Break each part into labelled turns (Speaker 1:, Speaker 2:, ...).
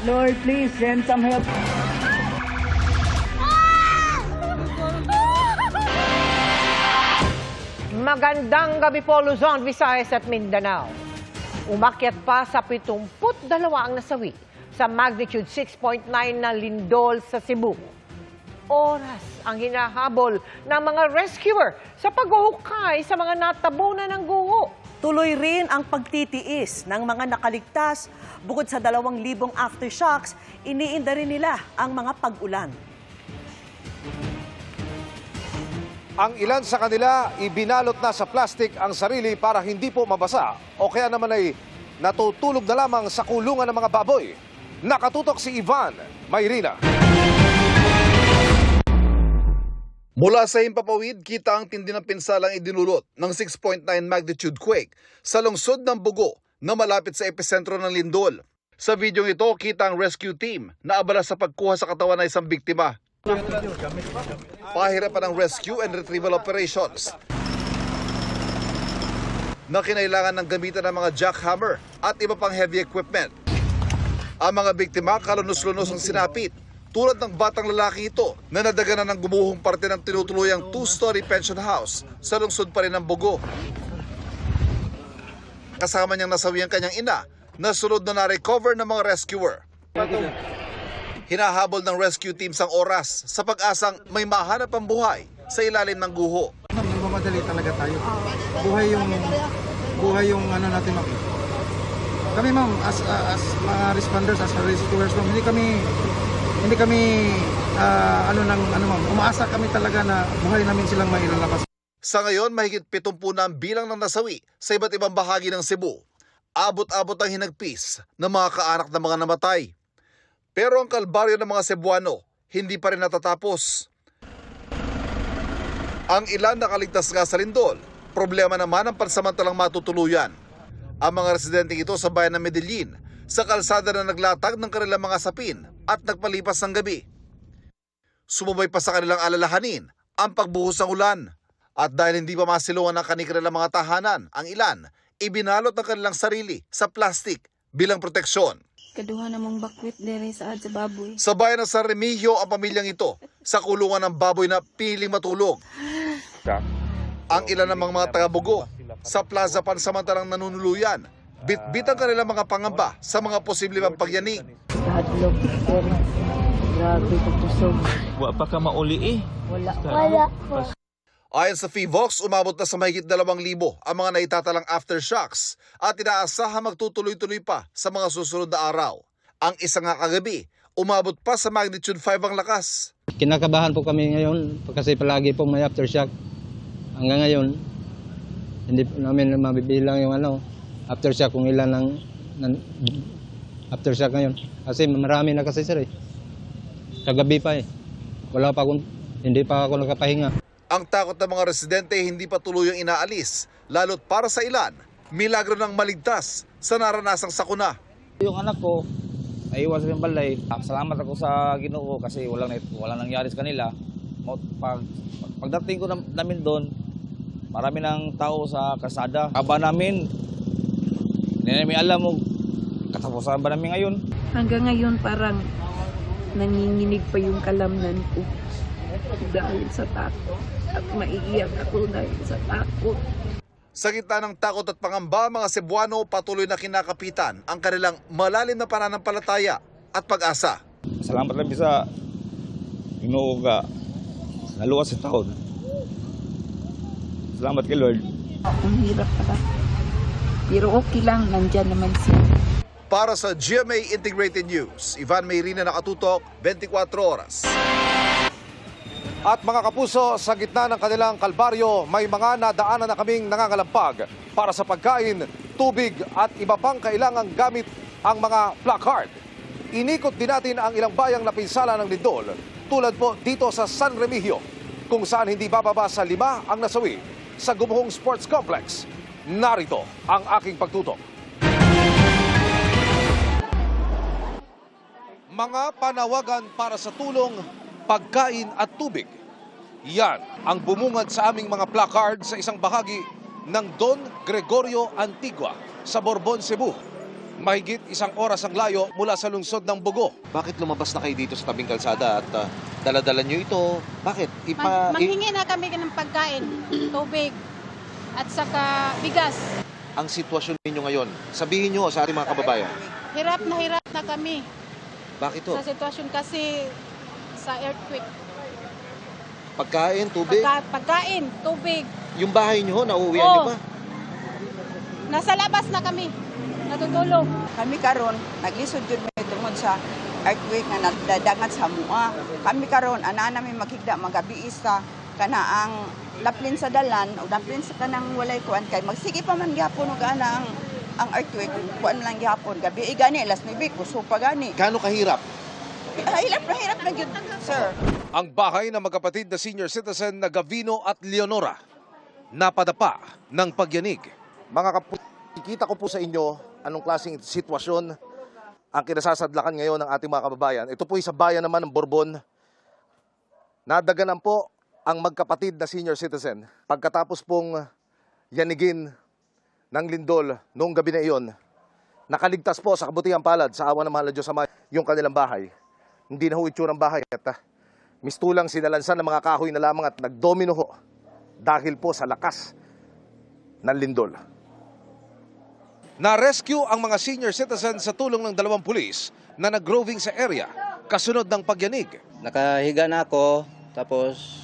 Speaker 1: Lord, please send some help.
Speaker 2: Magandang gabi po, Luzon, Visayas at Mindanao. Umakyat pa sa 72 ang nasawi sa magnitude 6.9 na lindol sa Cebu. Oras ang hinahabol ng mga rescuer sa paghuhukay sa mga natabunan ng guho.
Speaker 3: Tuloy rin ang pagtitiis ng mga nakaligtas. Bukod sa 2,000 aftershocks, iniinda rin nila ang mga pag-ulan.
Speaker 4: Ang ilan sa kanila, ibinalot na sa plastic ang sarili para hindi po mabasa o kaya naman ay natutulog na lamang sa kulungan ng mga baboy. Nakatutok si Ivan Mayrina.
Speaker 5: Mula sa Himpapawid, kita ang tindi ng pinsalang idinulot ng 6.9 magnitude quake sa lungsod ng Bugo na malapit sa epicentro ng lindol. Sa videong ito, kita ang rescue team na abala sa pagkuha sa katawan ng isang biktima. Pahirapan ang rescue and retrieval operations na kinailangan ng gamitan ng mga jackhammer at iba pang heavy equipment. Ang mga biktima kalunos-lunos ang sinapit, tulad ng batang lalaki ito na nadaganan ng gumuhong parte ng tinutuluyang 2-story pension house sa lungsod pa rin ng Bugo. Kasama niyang nasawi ang kanyang ina na sunod na na-recover ng mga rescuer. Hinahabol ng rescue teams ang oras sa pag-asang may mahanap ang buhay sa ilalim ng guho.
Speaker 6: Nagmamadali talaga tayo. Buhay yung ano natin, ma'am. Kami, ma'am, as mga responders, as rescuers, ma'am, hindi kami ma'am, umaasa kami talaga na buhay namin silang mailalabas.
Speaker 5: Sa ngayon, mahigit 70 na ang bilang ng nasawi sa iba't ibang bahagi ng Cebu. Abot-abot ang hinagpis ng mga kaanak ng mga namatay. Pero ang kalbaryo ng mga Cebuano hindi pa rin natatapos. Ang ilan nakaligtas nga sa lindol, problema naman ang pansamantalang matutuluyan. Ang mga residente ito sa bayan ng Medellin sa kalsada na naglatag ng kanilang mga sapin at nagpalipas ng gabi. Sumubay pa sa kanilang alalahanin ang pagbuhos ng ulan. At dahil hindi pa masilungan ang kanilang mga tahanan, ang ilan ibinalot ang kanilang sarili sa plastic bilang proteksyon.
Speaker 7: Kaduha namang bakwit dere sa baboy.
Speaker 5: Sa bayan ng San Remigio ang pamilyang ito sa kulungan ng baboy na piling matulog. Ang ilan namang mga taga-Bugo sa plaza pansamantalang nanunuluyan, bit-bit ang kanilang mga pangamba sa mga posible pang pagyanig.
Speaker 1: Hadlok, sir. Grabe kusog.
Speaker 8: Wa pa ka mauli eh.
Speaker 1: Wala po.
Speaker 5: Ayon sa FIVOX, umabot na sa mahigit 2,000 ang mga naitatalang aftershocks at inaasahan magtutuloy-tuloy pa sa mga susunod na araw. Ang isang nga kagabi, umabot pa sa magnitude 5 ang lakas.
Speaker 9: Kinakabahan po kami ngayon kasi palagi pong may aftershock. Hanggang ngayon, hindi po namin mabibilang yung aftershock kung ilan ng aftershock ngayon. Kasi marami na kasi sir eh. Kagabi pa eh. Hindi pa ako nakapahinga.
Speaker 5: Ang takot ng mga residente hindi pa tuluyang inaalis, lalo't para sa ilan, milagro ng maligtas sa naranasang sakuna.
Speaker 8: Yung anak ko, naiwas sa balay. Salamat ako sa Ginoo kasi walang nangyari sa kanila. Pagdating ko namin doon, marami ng tao sa kalsada. Aba namin, hindi namin alam mo, katapusan ba namin ngayon?
Speaker 7: Hanggang ngayon parang nanginginig pa yung kalamnan ko dahil sa takot. At maiiyak ako dahil sa takot.
Speaker 5: Sa gitna ng takot at pangamba, mga Cebuano patuloy na kinakapitan ang kanilang malalim na pananampalataya at pag-asa.
Speaker 8: Salamat lang sa Ginoo ka naluwas sa taon. Salamat kay Lord.
Speaker 7: Ang hirap pala. Pero okay lang, nandyan naman siya.
Speaker 5: Para sa GMA Integrated News, Ivan Mayrina, nakatutok, 24 oras.
Speaker 4: At mga kapuso, sa gitna ng kanilang kalbaryo, may mga nadaanan na kaming nangangalampag para sa pagkain, tubig at iba pang kailangang gamit ang mga placard. Inikot din natin ang ilang bayang napinsala ng lindol, tulad po dito sa San Remigio, kung saan hindi bababa sa 5 ang nasawi sa Gumuhong Sports Complex. Narito ang aking pagtutok. Mga panawagan para sa tulong, pagkain at tubig. Yan ang bumungad sa aming mga placard sa isang bahagi ng Don Gregorio Antigua sa Borbon, Cebu. Mahigit 1 oras ang layo mula sa lungsod ng Bugo. Bakit lumabas na kayo dito sa tabing kalsada at daladala nyo ito? Bakit?
Speaker 10: Manghingi na kami ng pagkain, tubig, at saka bigas.
Speaker 4: Ang sitwasyon ninyo ngayon, sabihin nyo sa ating mga kababayan.
Speaker 10: Hirap na kami
Speaker 4: Bakit to?
Speaker 10: sa sitwasyon kasi sa earthquake.
Speaker 4: Pagkain, tubig?
Speaker 10: Pagkain, tubig.
Speaker 4: Yung bahay nyo, nauuwihan nyo pa?
Speaker 10: Nasa labas na kami, natutulog.
Speaker 11: Kami karon naglisod jud may tungod sa earthquake nga nagdadangat sa mua. Kami karon ana namin makigda magabiis sa kanaang laplin sa dalan o laplin sa kanang walay kuan kay magsige pa man gyapon og ana ang earthquake kuan lang gyapon gabi gani alas 9 kuso pa gani.
Speaker 4: Gaano kahirap?
Speaker 11: Hirap na gyud sir.
Speaker 4: Ang bahay ng magkapatid na senior citizen na Gavino at Leonora napadapa ng pagyanig. Mga ikita ko po sa inyo anong klaseng sitwasyon ang kinasasadlakan ngayon ng ating mga kababayan. Ito po sa bayan naman ng Borbon. Nadaganan po ang magkapatid na senior citizen. Pagkatapos pong yanigin ng lindol noong gabi na iyon, nakaligtas po sa kabutihang palad sa awa ng mahal na Diyos Ama yung kanilang bahay. Hindi na ho itsurang bahay at mistulang sinalansan ng mga kahoy na lamang at nagdomino ho dahil po sa lakas ng lindol. Na-rescue ang mga senior citizen sa tulong ng 2 pulis na nag-roving sa area kasunod ng pagyanig.
Speaker 9: Nakahiga na ako, tapos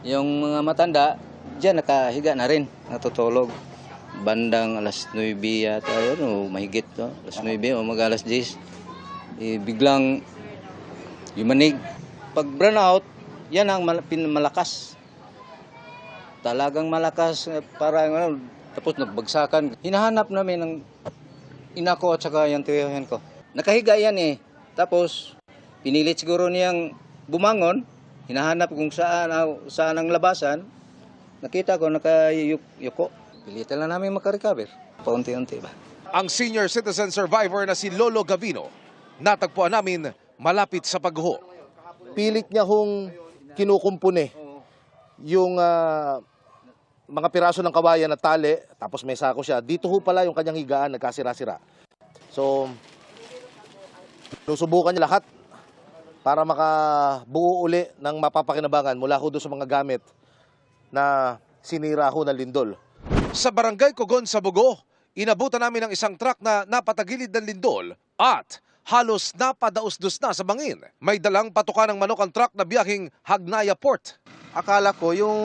Speaker 9: yung mga matanda, diyan nakahiga na rin, natutulog. Bandang alas 9 yata yun, o mahigit to, alas 9 o mag-alas 10. Biglang yumanig. Pag burnout, yan ang malakas. Talagang malakas, parang tapos nagbagsakan. Hinahanap namin ng ina ko at saka yung tiyahin ko. Nakahiga yan eh. Tapos pinilit siguro niyang bumangon. Hinahanap kung saan ang labasan. Nakita ko nakayuko. Pilitan lang namin makarecover. Paunti-unti ba?
Speaker 4: Ang senior citizen survivor na si Lolo Gavino, natagpuan namin malapit sa pagguho. Pilit niya hong kinukumpune yung mga piraso ng kawayan na tali, tapos may sako siya. Dito ho pala yung kanyang higaan, nagkasira-sira. So, susubukan niya lahat para makabuo uli ng mapapakinabangan mula ho doon sa mga gamit na sinira ho ng lindol. Sa barangay Cogon sa Bugo, inabutan namin ang isang truck na napatagilid ng lindol at halos napadausdos na sa bangin. May dalang patukan ng manok ang truck na biyaheng Hagnaya Port.
Speaker 6: Akala ko yung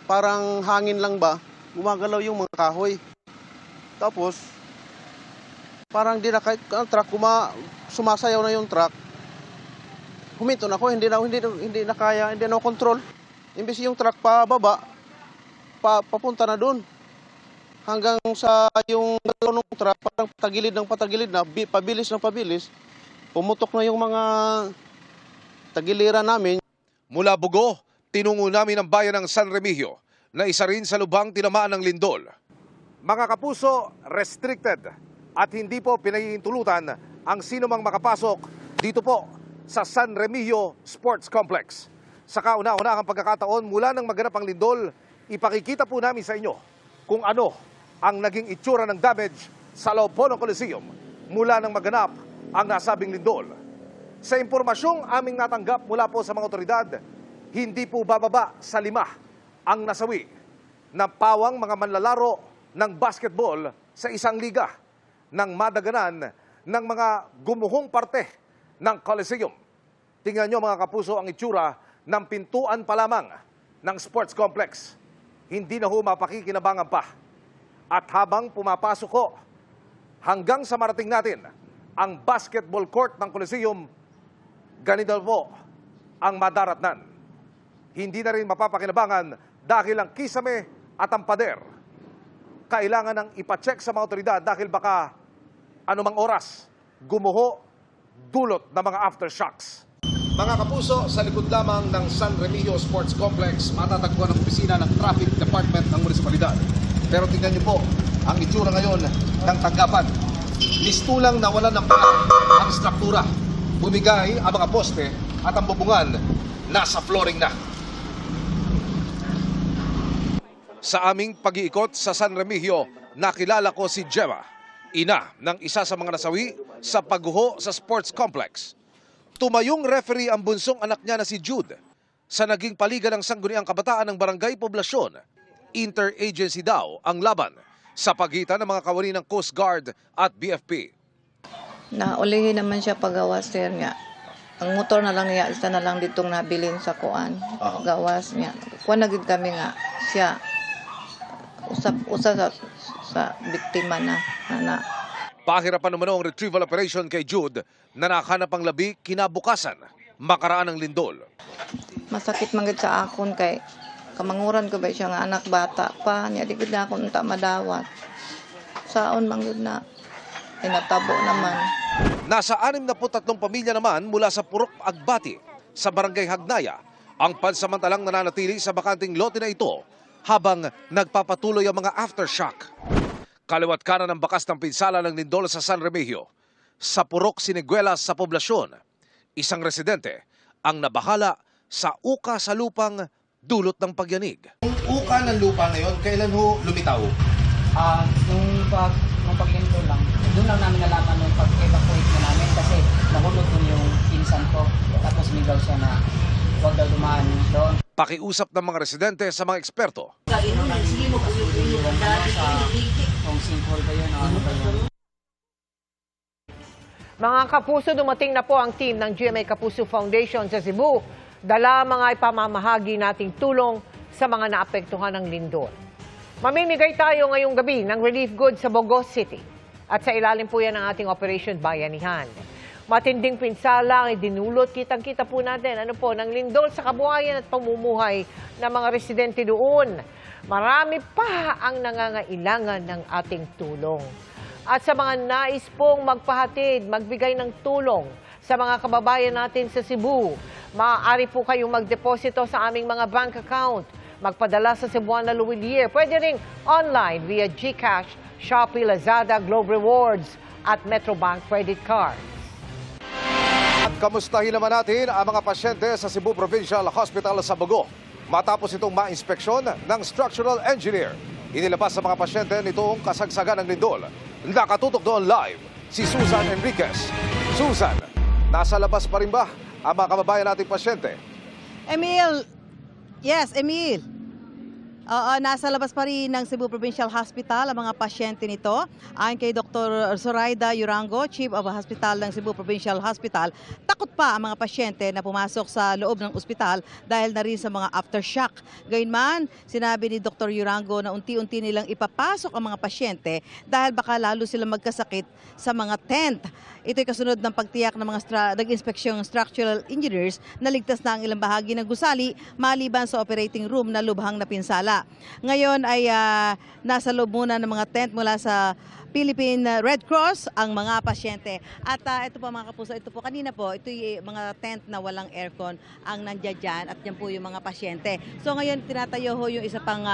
Speaker 6: parang hangin lang ba, gumagalaw yung mga kahoy. Tapos, parang ang truck, sumasayaw na yung truck. Huminto na ako, hindi na kaya, hindi na control. Imbis yung truck pababa, papunta na doon. Hanggang sa yung galaw ng truck, parang patagilid na, pabilis. Pumutok na yung mga tagiliran namin.
Speaker 4: Mula Bugo, tinungo namin ang bayan ng San Remigio na isa rin sa lubhang tinamaan ng lindol. Mga kapuso, restricted at hindi po pinahihintulutan ang sinumang makapasok dito po sa San Remigio Sports Complex. Sa kauna-unahang pagkakataon mula nang maganap ang lindol, ipakikita po namin sa inyo kung ano ang naging itsura ng damage sa loob po ng Coliseum mula nang maganap ang nasabing lindol. Sa impormasyong aming natanggap mula po sa mga otoridad, hindi po bababa sa 5 ang nasawi na pawang mga manlalaro ng basketball sa isang liga nang madaganan ng mga gumuhong parte ng Coliseum. Tingnan nyo mga kapuso ang itsura ng pintuan pa lamang ng sports complex. Hindi na ho mapakikinabangan pa. At habang pumapasok ho, hanggang sa marating natin ang basketball court ng Coliseum, ganito po ang madaratnan. Hindi na rin mapapakinabangan dahil ang kisame at ang pader kailangan ng ipacheck sa mga otoridad dahil baka anumang oras gumuho dulot ng mga aftershocks. Mga kapuso, sa likod lamang ng San Remigio Sports Complex, matatagpuan ang opisina ng Traffic Department ng munisipalidad. Pero tingnan niyo po ang itsura ngayon ng tanggapan. Mistulang nawalan ng pala ang struktura. Bumigay ang mga poste at ang bubungan nasa flooring na. Sa aming pag-iikot sa San Remigio, nakilala ko si Gemma, ina ng isa sa mga nasawi sa pagguho sa sports complex. Tumayong referee ang bunsong anak niya na si Jude sa naging paligan ng sangguniang kabataan ng Barangay Poblasyon. Interagency daw ang laban sa pagitan ng mga kawani ng Coast Guard at BFP.
Speaker 7: Naulihin naman siya pagawas sir nga. Ang motor na lang niya, isa na lang ditong nabilin sa kuan. Gawas niya. Kuan na gid kami nga siya. Usa sa biktima na.
Speaker 4: Pahirapan naman ang retrieval operation kay Jude na nakahanap ang labi kinabukasan makaraan ng lindol.
Speaker 7: Masakit man gid sa akon kay kamanguran ko ba siya nga anak bata pa niya di gid na ako unta madawat. Saon man gid na natabo naman.
Speaker 4: Nasa 63 pamilya naman mula sa Purok Agbati sa Barangay Hagnaya ang pansamantalang nananatili sa bakanting lote na ito habang nagpapatuloy ang mga aftershock. Kaliwat kanan ng bakas ng pinsala ng lindol sa San Remigio. Sa Purok Siniguelas sa Poblasyon, isang residente ang nabahala sa uka sa lupang dulot ng pagyanig.
Speaker 12: Yung uka ng lupa na yon, kailan ho lumitaw?
Speaker 1: Nung paglindol lang, doon lang namin nalaman nung pag-evacuate na namin kasi nahulog doon yung pinsan ko. Tapos migaw siya na huwag daw dumaan doon.
Speaker 4: Pakiusap ng mga residente sa mga eksperto.
Speaker 1: Kung simple ba yun, ano ba yun?
Speaker 2: Mga kapuso, dumating na po ang team ng GMA Kapuso Foundation sa Cebu. Dala mga ipamamahagi nating tulong sa mga naapektuhan ng lindol. Mamimigay tayo ngayong gabi ng relief goods sa Bogos City. At sa ilalim po yan ng ating Operation Bayanihan. Matinding pinsala ang idinulot, kitang-kita po natin ng lindol sa kabuhayan at pamumuhay ng mga residente doon. Marami pa ang nangangailangan ng ating tulong. At sa mga nais pong magpahatid, magbigay ng tulong sa mga kababayan natin sa Cebu, maaari po kayong magdeposito sa aming mga bank account, magpadala sa Cebuana Luwilier. Pwede ring online via GCash, Shopee, Lazada, Globe Rewards at Metrobank credit card.
Speaker 4: At kamustahin naman natin ang mga pasyente sa Cebu Provincial Hospital sa Bogo. Matapos itong ma-inspeksyon ng structural engineer, inilabas sa mga pasyente nitong kasagsagan ng lindol. Nakatutok doon live si Susan Enriquez. Susan, nasa labas pa rin ba ang mga kababayan nating pasyente?
Speaker 13: Emil, yes, Emil. Nasa labas pa rin ng Cebu Provincial Hospital ang mga pasyente nito. Ayon kay Dr. Zoraida Yurango, Chief of Hospital ng Cebu Provincial Hospital, takot pa ang mga pasyente na pumasok sa loob ng ospital dahil na rin sa mga aftershock. Gayunman, sinabi ni Dr. Yurango na unti-unti nilang ipapasok ang mga pasyente dahil baka lalo silang magkasakit sa mga tent. Ito'y kasunod ng pagtiyak ng mga nag-inspeksyong structural engineers na ligtas na ang ilang bahagi ng gusali maliban sa operating room na lubhang napinsala. Ngayon ay nasa loob muna ng mga tent mula sa Philippine Red Cross ang mga pasyente. At ito po mga kapuso, ito po kanina po, ito yung mga tent na walang aircon ang nandiyan dyan at yan po yung mga pasyente. So ngayon tinatayo ho yung isa pang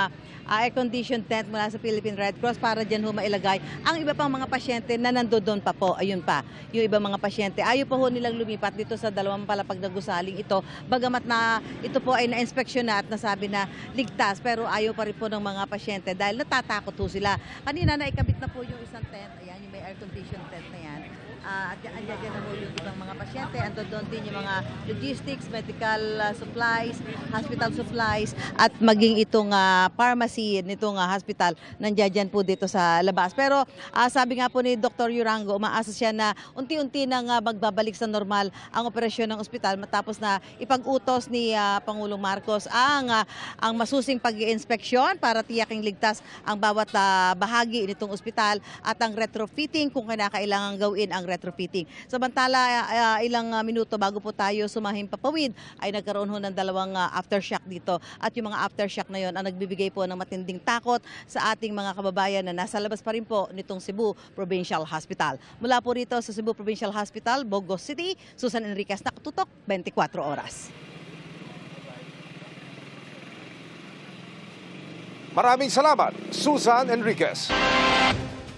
Speaker 13: air-conditioned tent mula sa Philippine Red Cross para dyan ho mailagay ang iba pang mga pasyente na nandoon pa po. Ayun pa, yung ibang mga pasyente. Ayaw pa ho nilang lumipat dito sa dalawang palapag na gusaling ito. Bagamat na ito po ay na-inspeksyon na at nasabi na ligtas, pero ayaw pa rin po ng mga pasyente dahil natatakot ho sila. Kanina naikabit na po yung isang tent, ayan, yung may air-conditioned tent na yan. At andyan na po yung ibang mga pasyente. Andun doon din yung mga logistics, medical supplies, hospital supplies, at maging itong pharmacy nitong hospital nandiyan po dito sa labas. Pero sabi nga po ni Dr. Yurango, umaasa siya na unti-unti nang magbabalik sa normal ang operasyon ng ospital matapos na ipag-utos ni Pangulong Marcos ang masusing pag-iinspeksyon para tiyaking ligtas ang bawat bahagi nitong ospital at ang retrofitting kung kinakailangan gawin ang retrofitting. Samantala, ilang minuto bago po tayo sumahing papawid ay nagkaroon ho ng dalawang aftershock dito. At yung mga aftershock na yon ang nagbibigay po ng matinding takot sa ating mga kababayan na nasa labas pa rin po nitong Cebu Provincial Hospital. Mula po rito sa Cebu Provincial Hospital, Bogos City, Susan Enriquez, nakatutok 24 oras.
Speaker 4: Maraming salamat, Susan Enriquez.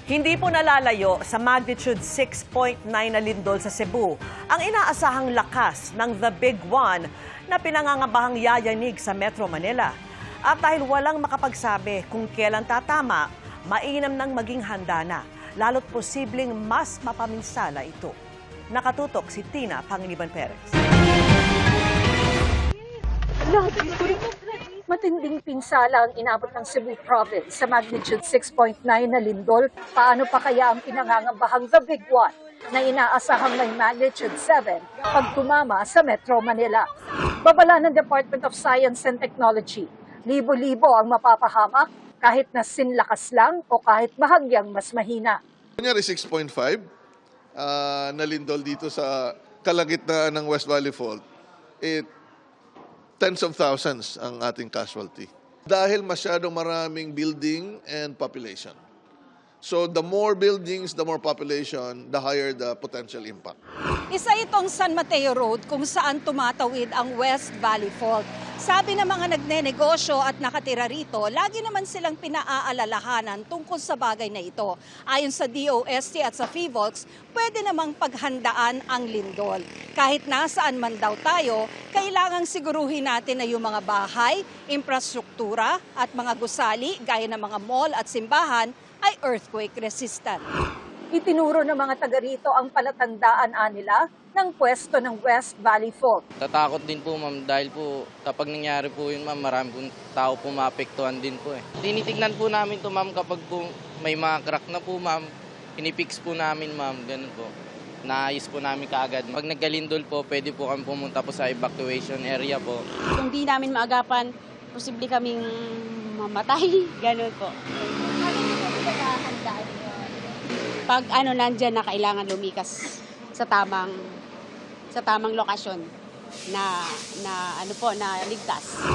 Speaker 3: Hindi po nalalayo sa magnitude 6.9 na lindol sa Cebu ang inaasahang lakas ng The Big One na pinangangabahang yayanig sa Metro Manila. At dahil walang makapagsabi kung kailan tatama, mainam nang maging handa na. lalo't posibleng mas mapaminsala ito. Nakatutok si Tina Pangiliban Perez.
Speaker 14: Matinding pinsala ang inabot ng Cebu Province sa magnitude 6.9 na lindol. Paano pa kaya ang pinangangambahang The Big One na inaasahang may magnitude 7 pag tumama sa Metro Manila? Babala ng Department of Science and Technology, libo-libo ang mapapahamak kahit na sinlakas lang o kahit bahagyang mas mahina.
Speaker 15: Kunyari 6.5 na lindol dito sa kalagitnaan ng West Valley Fault, tens of thousands ang ating casualty. Dahil masyadong maraming building and population. So the more buildings, the more population, the higher the potential impact.
Speaker 14: Isa itong San Mateo Road kung saan tumatawid ang West Valley Fault. Sabi ng mga nagnenegosyo at nakatira rito, lagi naman silang pinaaalalahanan tungkol sa bagay na ito. Ayon sa DOST at sa PHIVOLCS, pwede namang paghandaan ang lindol. Kahit nasaan man daw tayo, kailangang siguruhin natin na yung mga bahay, infrastruktura at mga gusali gaya ng mga mall at simbahan ay earthquake resistant. Itinuro ng mga taga rito ang palatandaan nila ng pwesto ng West Valley Fault.
Speaker 16: Tatakot din po ma'am dahil po kapag nangyari po yun ma'am, marami pong tao po maapektuhan din po eh. Tinitignan po namin to ma'am kapag po may mga crack na po ma'am, pinipix po namin ma'am, ganun po. Naayos po namin kaagad. Pag nagkalindol po, pwede po kami pumunta po sa evacuation area po.
Speaker 10: Kung di namin maagapan, posible kaming mamatay. Ganun po. Pag nandyan na kailangan lumikas sa tamang lokasyon na ligtas.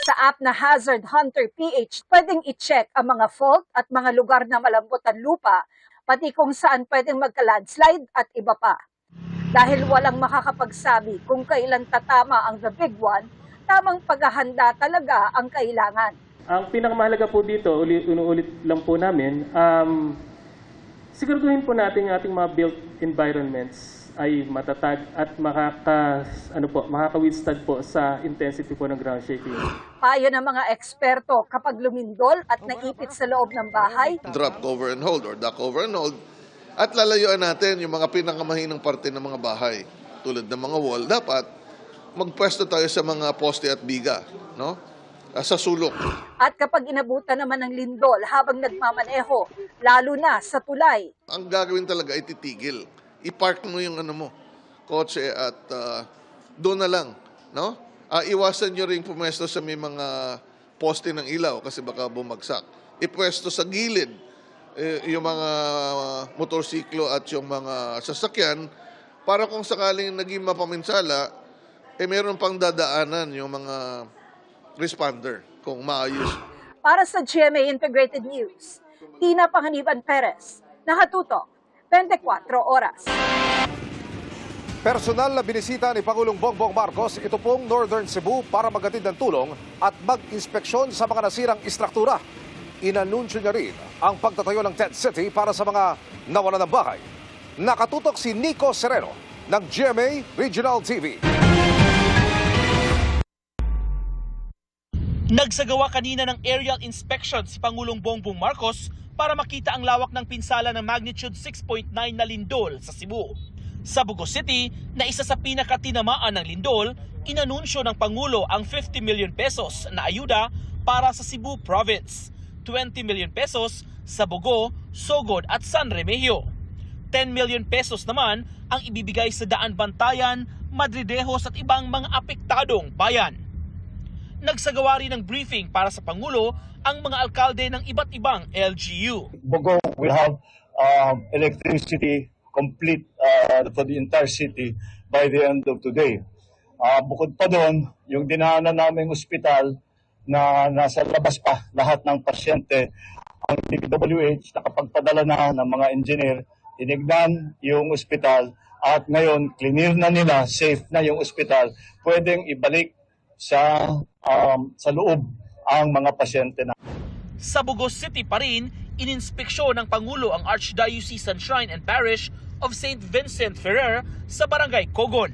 Speaker 14: Sa app na Hazard Hunter PH, pwedeng i-check ang mga fault at mga lugar na malambot ang lupa, pati kung saan pwedeng magka-landslide at iba pa. Dahil walang makakapagsabi kung kailan tatama ang The Big One, tamang paghahanda talaga ang kailangan.
Speaker 17: Ang pinakamahalaga po dito, inuulit lang po namin, siguraduhin po natin yung ating mga built environments ay matatag at makaka-withstand po sa intensity po ng ground shaking.
Speaker 14: Payo ng mga eksperto, kapag lumindol at naipit sa loob ng bahay,
Speaker 15: Drop cover and hold or duck cover and hold. At lalayuan natin yung mga pinakamahinang parte ng mga bahay. Tulad ng mga wall, dapat magpwesto tayo sa mga poste at biga, no? Sa sulok.
Speaker 14: At kapag inabutan naman ng lindol habang nagmamaneho, lalo na sa tulay.
Speaker 15: Ang gagawin talaga ay titigil. I-park mo yung kotse at doon na lang, no? Iwasan nyo rin pumwesto sa may mga poste ng ilaw kasi baka bumagsak. Ipwesto sa gilid yung mga motorsiklo at yung mga sasakyan para kung sakaling naging mapaminsala, meron pang dadaanan yung mga responder kung maayos.
Speaker 14: Para sa GMA Integrated News, Tina Pangiliban Perez, nakatutok 24 oras.
Speaker 4: Personal na binisita ni Pangulong Bongbong Marcos ito pong Northern Cebu para maghatid ng tulong at mag-inspeksyon sa mga nasirang istruktura. Inanunsyo niya rin ang pagtatayo ng tent city para sa mga nawalan ng bahay. Nakatutok si Nico Sereno ng GMA Regional TV.
Speaker 18: Nagsagawa kanina ng aerial inspection si Pangulong Bongbong Marcos para makita ang lawak ng pinsala ng magnitude 6.9 na lindol sa Cebu. Sa Bugos City, na isa sa pinakatinamaan ng lindol, inanunsyo ng Pangulo ang 50 million pesos na ayuda para sa Cebu Province, 20 million pesos sa Bogo, Sogod at San Remigio. 10 million pesos naman ang ibibigay sa Daan Bantayan, Madridejos at ibang mga apektadong bayan. Nagsagawa rin ng briefing para sa Pangulo ang mga alkalde ng iba't ibang LGU.
Speaker 19: Bogo will have electricity complete for the entire city by the end of today. Bukod pa doon, yung dinaanan naming ospital na nasa labas pa lahat ng pasyente, ang DPWH nakapagpadala na ng mga engineer, tinignan yung ospital at ngayon clear na nila, safe na yung ospital, pwedeng ibalik sa loob ang mga pasyente na.
Speaker 18: Sa Bugos City pa rin, ininspeksyon ng Pangulo ang Archdiocesan Shrine and Parish of St. Vincent Ferrer sa Barangay Cogon.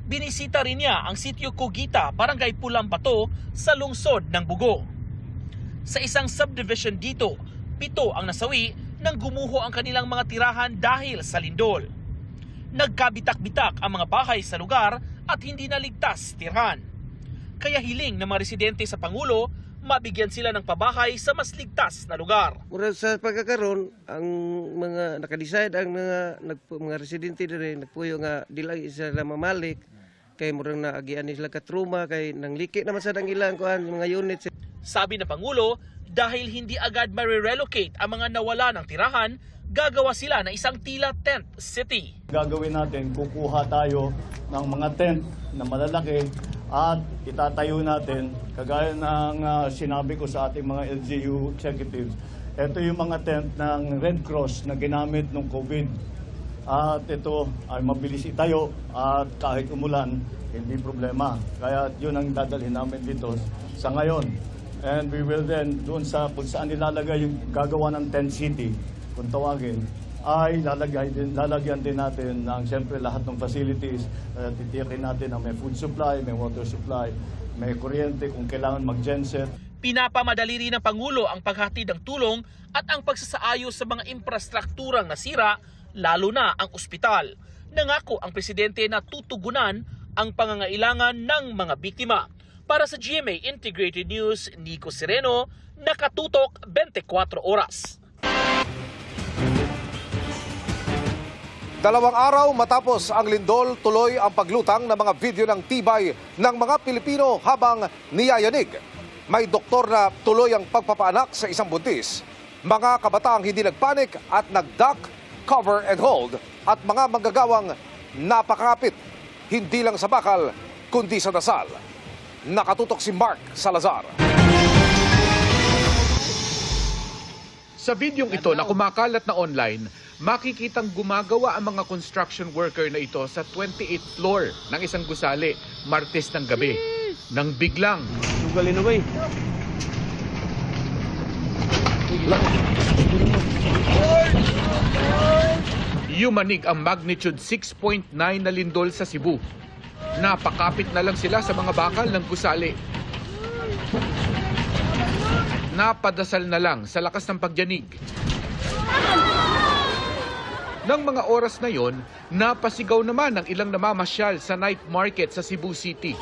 Speaker 18: Binisita rin niya ang sitio Cogita, Barangay Pulang Bato sa lungsod ng Bugo. Sa isang subdivision dito, 7 ang nasawi nang gumuho ang kanilang mga tirahan dahil sa lindol. Nagkabitak-bitak ang mga bahay sa lugar at hindi naligtas tirhan. Kaya hiling ng mga residente sa Pangulo, mabigyan sila ng pabahay sa mas ligtas na lugar.
Speaker 20: Mura sa pagkakaroon, ang mga nakadecide ang mga residente dire nagpuyo nga dili sila mamalik kay murang naagian sila ka trauma kay nangliki naman sa dang ilang kuan mga units.
Speaker 18: Sabi ng Pangulo, dahil hindi agad ma-relocate ang mga nawala ng tirahan, gagawa sila ng isang tila tent city.
Speaker 19: Gagawin natin, kukuha tayo ng mga tent na malalaki at itatayo natin, kagaya ng sinabi ko sa ating mga LGU executives, ito yung mga tent ng Red Cross na ginamit nung COVID. At ito ay mabilis itayo at kahit umulan, hindi problema. Kaya yun ang dadalhin namin dito sa ngayon. And we will then, doon sa kung saan nilalagay yung gagawa ng tent city, kung tawagin, ay lalagyan din natin ng siyempre lahat ng facilities. Titiyakin natin na may food supply, may water supply, may kuryente kung kailangan mag-genset.
Speaker 18: Pinapamadali rin ng Pangulo ang paghatid ng tulong at ang pagsasaayos sa mga infrastrukturang nasira, lalo na ang ospital. Nangako ang presidente na tutugunan ang pangangailangan ng mga biktima. Para sa GMA Integrated News, Nico Sereno, nakatutok 24 oras.
Speaker 4: 2 araw matapos ang lindol, tuloy ang paglutang ng mga video ng tibay ng mga Pilipino habang niyayanig. May doktor na tuloy ang pagpapaanak sa isang buntis. Mga kabataang hindi nagpanik at nag-duck, cover and hold at mga manggagawang napakapit. Hindi lang sa bakal, kundi sa dasal. Nakatutok si Mark Salazar.
Speaker 21: Sa videong ito na kumakalat na online, makikitang gumagawa ang mga construction worker na ito sa 28th floor ng isang gusali, Martes ng gabi. Nang biglang
Speaker 20: Sugalin away.
Speaker 21: yumanig ang magnitude 6.9 na lindol sa Cebu. Napakapit na lang sila sa mga bakal ng gusali. Napadasal na lang sa lakas ng pagyanig. Nang mga oras na yon, napasigaw naman ang ilang namamasyal sa night market sa Cebu City.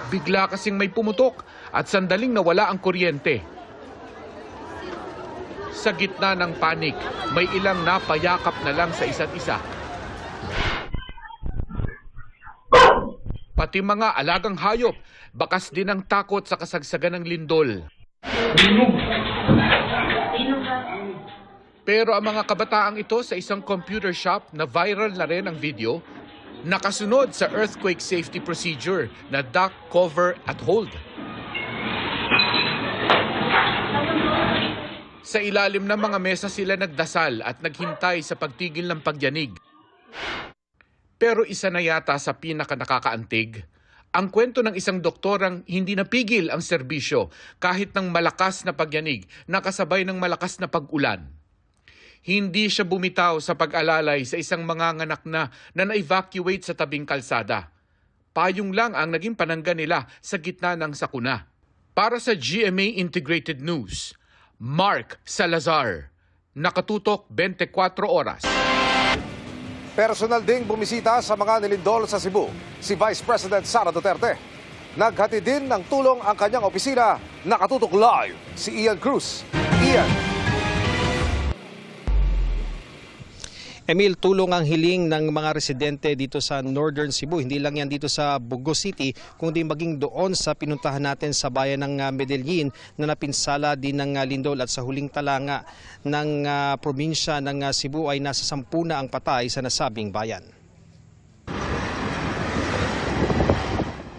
Speaker 21: Bigla kasing may pumutok at sandaling nawala ang kuryente. Sa gitna ng panik, may ilang napayakap na lang sa isa't isa. Pati mga alagang hayop, bakas din ang takot sa kasagsagan ng lindol. Pero ang mga kabataang ito sa isang computer shop na viral na rin ang video, nakasunod sa earthquake safety procedure na duck, cover at hold. Sa ilalim ng mga mesa sila nagdasal at naghintay sa pagtigil ng pagyanig. Pero isa na yata sa pinaka-nakakaantig, ang kwento ng isang doktorang hindi napigil ang serbisyo kahit ng malakas na pagyanig na kasabay ng malakas na pag-ulan. Hindi siya bumitaw sa pag-alalay sa isang manganganak na na-evacuate sa tabing kalsada. Payong lang ang naging panangga nila sa gitna ng sakuna. Para sa GMA Integrated News, Mark Salazar, nakatutok 24 oras.
Speaker 4: Personal ding bumisita sa mga nilindol sa Cebu, si Vice President Sara Duterte. Naghatid din ng tulong ang kanyang opisina. Nakatutok live si Ian Cruz. Ian.
Speaker 22: Emil, tulong ang hiling ng mga residente dito sa Northern Cebu. Hindi lang yan dito sa Bugos City, kundi maging doon sa pinuntahan natin sa bayan ng Medellin na napinsala din ng lindol at sa huling talanga ng probinsya ng Cebu ay nasa 10 na ang patay sa nasabing bayan.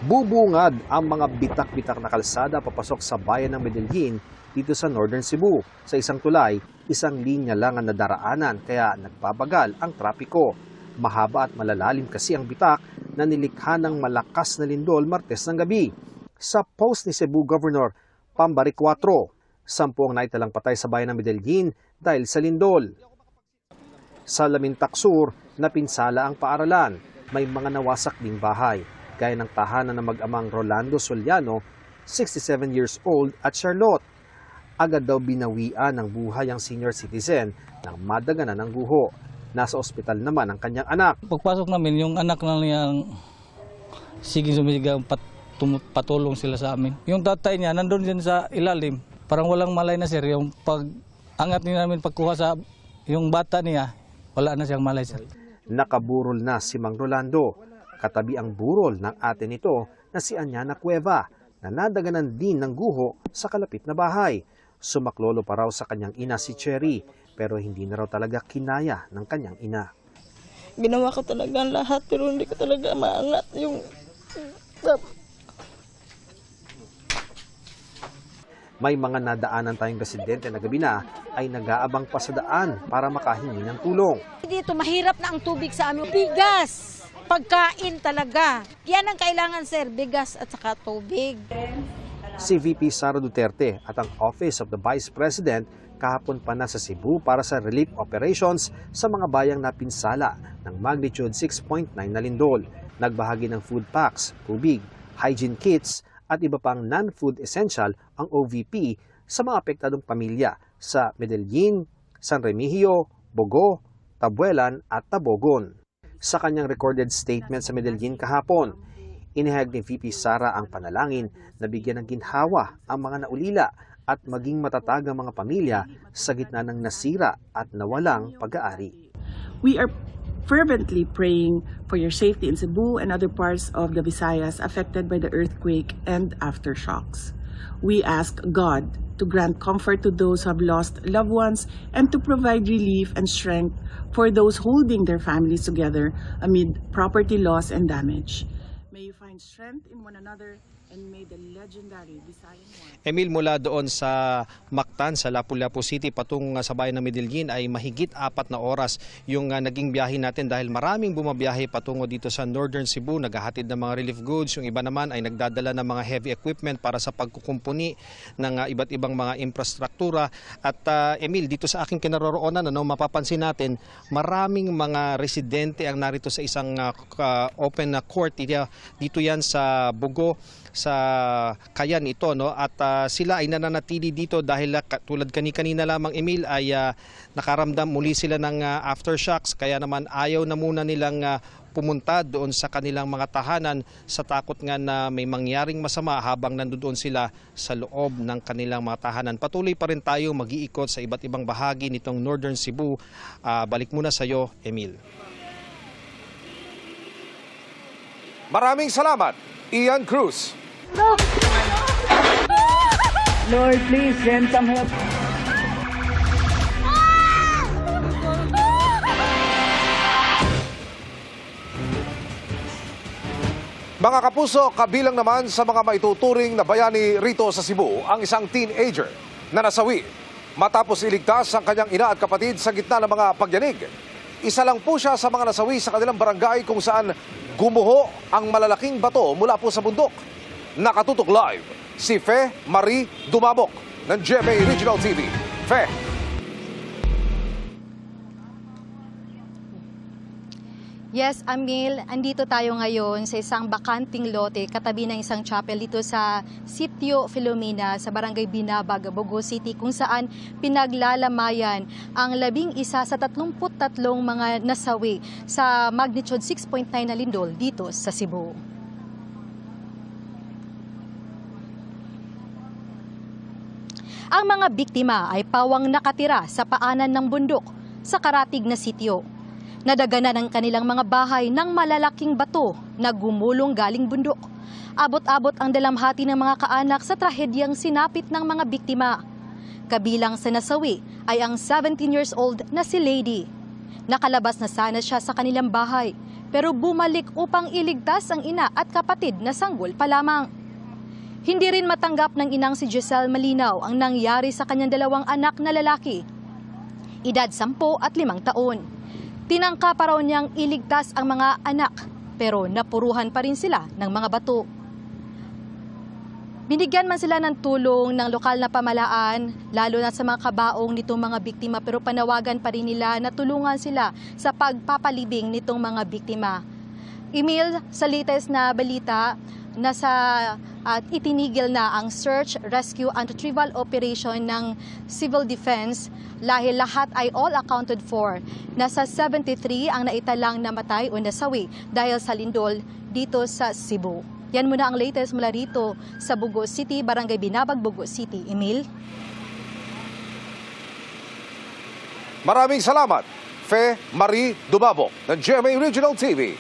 Speaker 23: Bubungad ang mga bitak-bitak na kalsada papasok sa bayan ng Medellin dito sa Northern Cebu. Sa isang tulay, isang linya lang ang nadaraanan kaya nagbabagal ang trapiko. Mahaba at malalalim kasi ang bitak na nilikha ng malakas na lindol Martes ng gabi. Sa post ni Cebu Governor Pambari 4, 10 ang naitalang patay sa bayan ng Medellin dahil sa lindol. Sa Lamintac Sur, napinsala ang paaralan. May mga nawasak ding bahay, gaya ng tahanan ng mag-amang Rolando Soliano, 67 years old, at Charlotte. Agad daw binawian ng buhay ang senior citizen nang madaganan ng guho. Nasa ospital naman ang kanyang anak.
Speaker 5: Pagpasok namin, yung anak na niya, sige sumigaw, patulong sila sa amin. Yung tatay niya, nandun din sa ilalim. Parang walang malay na sir, yung pag-angat niya namin pagkuha sa yung bata niya, wala na siyang malay sir.
Speaker 23: Nakaburol na si Mang Rolando. Katabi ang burol ng ate nito na si Anyana Cueva na nadaganan din ng guho sa kalapit na bahay. Sumaklolo pa raw sa kanyang ina si Cherry pero hindi na raw talaga kinaya ng kanyang ina.
Speaker 8: Ginawa ko talaga ang lahat pero hindi ko talaga maangat yung...
Speaker 23: May mga nadaanan tayong residente na gabi na ay nag-aabang pa sa daan para makahingi ng tulong.
Speaker 11: Dito mahirap na ang tubig sa amin. Bigas, pagkain talaga. Yan ang kailangan sir, bigas at saka tubig.
Speaker 23: Si VP Sara Duterte at ang Office of the Vice President kahapon pa na sa Cebu para sa relief operations sa mga bayang napinsala ng magnitude 6.9 na lindol. Nagbahagi ng food packs, tubig, hygiene kits at iba pang non-food essential ang OVP sa mga apektadong pamilya sa Medellin, San Remigio, Bogo, Tabuelan at Tabogon. Sa kanyang recorded statement sa Medellin kahapon, inihayag ni VP Sara ang panalangin na bigyan ng ginhawa ang mga naulila at maging matatag ang mga pamilya sa gitna ng nasira at nawalang pag-aari.
Speaker 24: We are fervently praying for your safety in Cebu and other parts of the Visayas affected by the earthquake and aftershocks. We ask God to grant comfort to those who have lost loved ones and to provide relief and strength for those holding their families together amid property loss and damage. May you find strength in one another and may the legendary Visayan War.
Speaker 22: Emil, mula doon sa Mactan, sa Lapu-Lapu City, patung sa bayan ng Medellin ay mahigit 4 na oras yung naging biyahe natin dahil maraming bumabiyahe patungo dito sa Northern Cebu, naghahatid ng mga relief goods. Yung iba naman ay nagdadala ng mga heavy equipment para sa pagkukumpuni ng iba't ibang mga infrastruktura. At Emil, dito sa aking kinaroroonan, mapapansin natin, maraming mga residente ang narito sa isang open court. Dito yan sa Bogo, sa Kayan ito, no? At sila ay nananatili dito dahil tulad kanina lamang Emil ay nakaramdam muli sila ng aftershocks, kaya naman ayaw na muna nilang pumunta doon sa kanilang mga tahanan sa takot nga na may mangyaring masama habang nandoon sila sa loob ng kanilang mga tahanan. Patuloy pa rin tayo mag-iikot sa iba't ibang bahagi nitong Northern Cebu. Balik muna sa iyo, Emil.
Speaker 4: Maraming salamat, Ian Cruz.
Speaker 25: Lord, please send some help.
Speaker 4: Mga kapuso, kabilang naman sa mga maituturing na bayani rito sa Cebu ang isang teenager na nasawi matapos iligtas ang kanyang ina at kapatid sa gitna ng mga pagyanig. Isa lang po siya sa mga nasawi sa kanilang barangay kung saan gumuho ang malalaking bato mula po sa bundok. Nakatutok live si Fe Marie Dumabok ng GMA Regional TV. Fe.
Speaker 26: Yes, Amil, andito tayo ngayon sa isang bakanting lote katabi ng isang chapel dito sa Sitio Filomena sa Barangay Binabag, Bogo City, kung saan pinaglalamayan ang 11 sa 33 mga nasawi sa magnitude 6.9 na lindol dito sa Cebu. Ang mga biktima ay pawang nakatira sa paanan ng bundok sa karatig na sitio. Nadaganan ang kanilang mga bahay ng malalaking bato na gumulong galing bundok. Abot-abot ang dalamhati ng mga kaanak sa trahedyang sinapit ng mga biktima. Kabilang sa nasawi ay ang 17 years old na si Lady. Nakalabas na sana siya sa kanilang bahay pero bumalik upang iligtas ang ina at kapatid na sanggol pa lamang. Hindi rin matanggap ng inang si Giselle Malinaw ang nangyari sa kanyang 2 anak na lalaki. Edad 10 at 5 taon. Tinangka pa raw niyang iligtas ang mga anak pero napuruhan pa rin sila ng mga bato. Binigyan man sila ng tulong ng lokal na pamalaan, lalo na sa mga kabaong nitong mga biktima, pero panawagan pa rin nila na tulungan sila sa pagpapalibing nitong mga biktima. Emil, sa latest na balita, nasa at itinigil na ang search, rescue and retrieval operation ng Civil Defense dahil lahat ay all accounted for. Nasa 73 ang naitalang namatay o nasawi dahil sa lindol dito sa Cebu. Yan muna ang latest mula rito sa Bugo City, Barangay Binabag, Bugo City. Emil?
Speaker 4: Maraming salamat, Fe Marie Dumabok ng GMA Regional TV.